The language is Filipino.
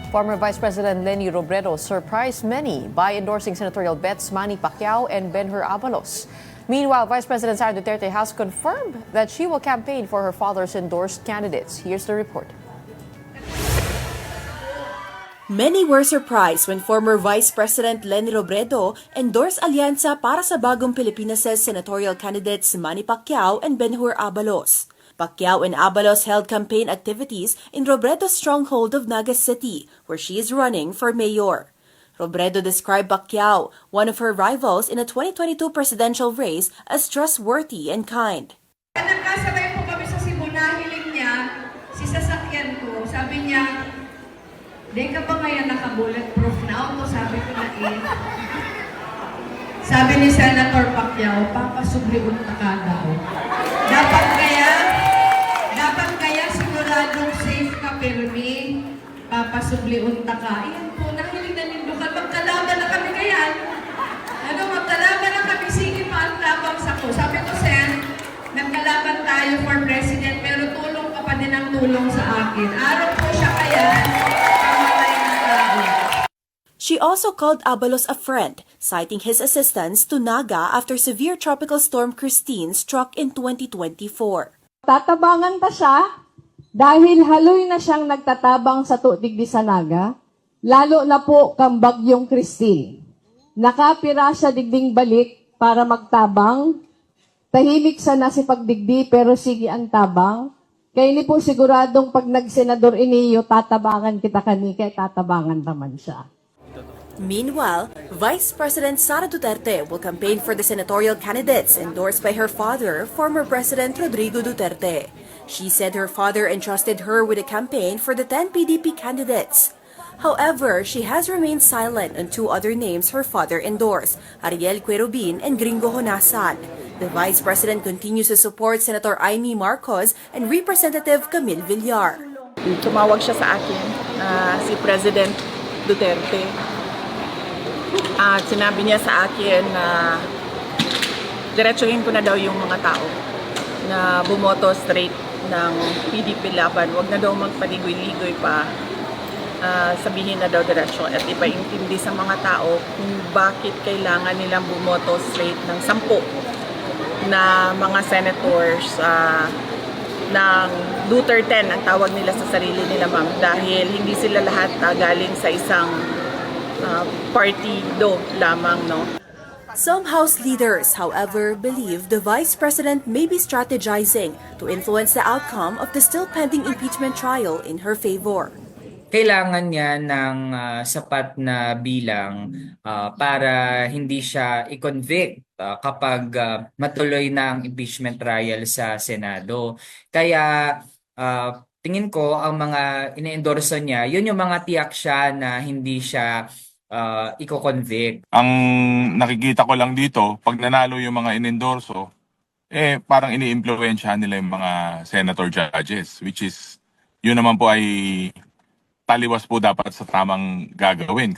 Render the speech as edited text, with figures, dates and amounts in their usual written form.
Former Vice President Leni Robredo surprised many by endorsing senatorial bets Manny Pacquiao and Ben-Hur Abalos. Meanwhile, Vice President Sara Duterte has confirmed that she will campaign for her father's endorsed candidates. Here's the report. Many were surprised when former Vice President Leni Robredo endorsed alyansa para sa bagong Pilipinas' senatorial candidates Manny Pacquiao and Ben-Hur Abalos. Pacquiao and Abalos held campaign activities in Robredo's stronghold of Naga City, where she is running for mayor. Robredo described Pacquiao, one of her rivals in the 2022 presidential race, as trustworthy and kind. Nagkasabay po kami sa Cebu, nahiling niya, si sasakyan ko, sabi niya, "Di ka ba ngayon naka-bulletproof na auto?" Sabi ko na Sabi ni Senator Pacquiao, "Papasubliun ka daw. Dapat kaya siguradong safe ka, Permi. Papasubliun ka." Iyan po, nahiling na nindukan. Magkalaban na kami kayan. Magkalaban na kami. Sige pa ang labang sa ko. Sabi ko, Sen, nagkalaban tayo for president, pero tulong ka pa din ang tulong sa akin. Araw po siya kaya. She also called Abalos a friend, citing his assistance to Naga after severe tropical storm Christine struck in 2024. Tatabangan ta siya dahil haloy na siyang nagtatabang sa tuigdi sa Naga, lalo na po kang bagyong Christine. Nakapira siya digding balik para magtabang, tahimik sa nasipagdigdi pero sige ang tabang, kaya ni po siguradong pag nagsenador iniyo, tatabangan kita kani, kaya tatabangan naman siya. Meanwhile, Vice President Sara Duterte will campaign for the senatorial candidates endorsed by her father, former President Rodrigo Duterte. She said her father entrusted her with a campaign for the 10 PDP candidates. However, she has remained silent on two other names her father endorsed, Ariel Querubin and Gringo Honasan. The Vice President continues to support Senator Amy Marcos and Representative Camille Villar. Tumawag siya sa akin, si President Duterte. At sinabi niya sa akin na diretsuhin ko na daw yung mga tao na bumoto straight ng PDP laban. Huwag na daw magpaligoy-ligoy pa. Sabihin na daw diretsyo at ipaintindi sa mga tao kung bakit kailangan nilang bumoto straight ng 10 na mga senators ng Duterte ang tawag nila sa sarili nila, ma'am, dahil hindi sila lahat galing sa isang partido lamang, no? Some House leaders, however, believe the Vice President may be strategizing to influence the outcome of the still pending impeachment trial in her favor. Kailangan niya ng sapat na bilang para hindi siya i-convict kapag matuloy na ang impeachment trial sa Senado. Kaya tingin ko ang mga ine-endorso niya, yun yung mga tiyak siya na hindi siya i-convict. Ang nakikita ko lang dito, pag nanalo yung mga inendorso, parang ini-impluwensyahan nila yung mga senator judges, which is, yun naman po ay taliwas po dapat sa tamang gagawin.